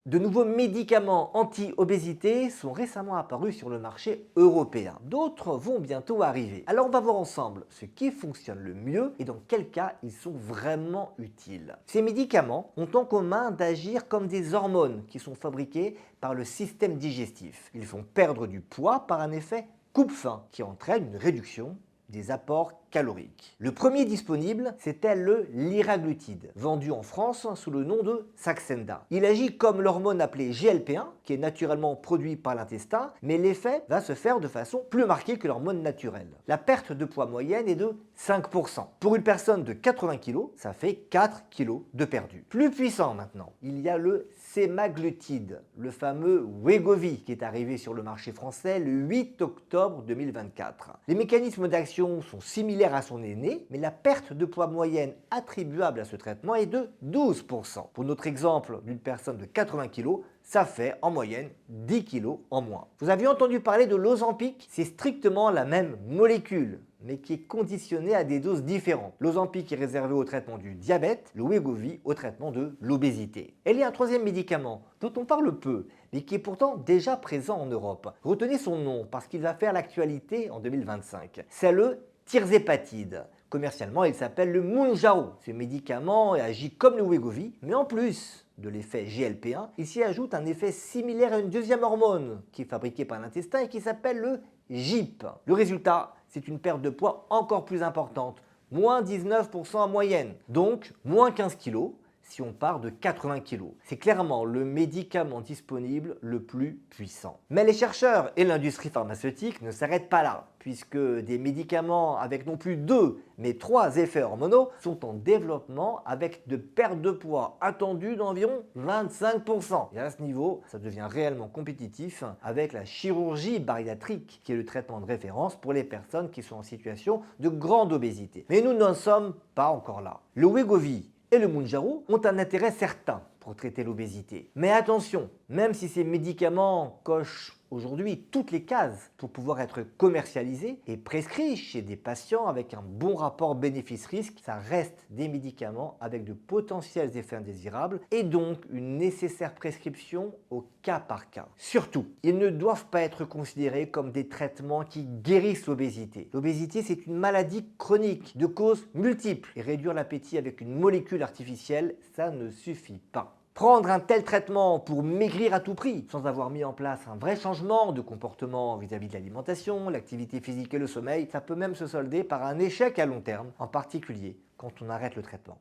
De nouveaux médicaments anti-obésité sont récemment apparus sur le marché européen. D'autres vont bientôt arriver. Alors on va voir ensemble ce qui fonctionne le mieux et dans quel cas ils sont vraiment utiles. Ces médicaments ont en commun d'agir comme des hormones qui sont fabriquées par le système digestif. Ils font perdre du poids par un effet coupe-faim qui entraîne une réduction des apports caloriques. Le premier disponible, c'était le liraglutide, vendu en France sous le nom de Saxenda. Il agit comme l'hormone appelée GLP-1, qui est naturellement produit par l'intestin, mais l'effet va se faire de façon plus marquée que l'hormone naturelle. La perte de poids moyenne est de 5%. Pour une personne de 80 kg, ça fait 4 kg de perdu. Plus puissant maintenant, il y a le semaglutide, le fameux Wegovy, qui est arrivé sur le marché français le 8 octobre 2024. Les mécanismes d'action sont similaires à son aîné, mais la perte de poids moyenne attribuable à ce traitement est de 12%. Pour notre exemple d'une personne de 80 kg, ça fait en moyenne 10 kg en moins. Vous avez entendu parler de l'Ozempic? C'est strictement la même molécule, mais qui est conditionnée à des doses différentes. L'Ozempic est réservé au traitement du diabète, le Wegovy au traitement de l'obésité. Et il y a un troisième médicament dont on parle peu, mais qui est pourtant déjà présent en Europe. Retenez son nom parce qu'il va faire l'actualité en 2025. C'est le tirzépatide. Commercialement, il s'appelle le Mounjaro. Ce médicament agit comme le Wegovy, mais en plus de l'effet GLP-1, il s'y ajoute un effet similaire à une deuxième hormone qui est fabriquée par l'intestin et qui s'appelle le GIP. Le résultat, c'est une perte de poids encore plus importante, moins 19% en moyenne, donc moins 15 kg si on part de 80 kg. C'est clairement le médicament disponible le plus puissant. Mais les chercheurs et l'industrie pharmaceutique ne s'arrêtent pas là, puisque des médicaments avec non plus 2, mais 3 effets hormonaux sont en développement avec de pertes de poids attendues d'environ 25%. Et à ce niveau, ça devient réellement compétitif avec la chirurgie bariatrique, qui est le traitement de référence pour les personnes qui sont en situation de grande obésité. Mais nous n'en sommes pas encore là. Le Wegovy et le Mounjaro ont un intérêt certain pour traiter l'obésité. Mais attention, même si ces médicaments cochent aujourd'hui toutes les cases pour pouvoir être commercialisés et prescrits chez des patients avec un bon rapport bénéfice-risque, ça reste des médicaments avec de potentiels effets indésirables et donc une nécessaire prescription au cas par cas. Surtout, ils ne doivent pas être considérés comme des traitements qui guérissent l'obésité. L'obésité, c'est une maladie chronique de causes multiples et réduire l'appétit avec une molécule artificielle, ça ne suffit pas. Prendre un tel traitement pour maigrir à tout prix, sans avoir mis en place un vrai changement de comportement vis-à-vis de l'alimentation, l'activité physique et le sommeil, ça peut même se solder par un échec à long terme, en particulier quand on arrête le traitement.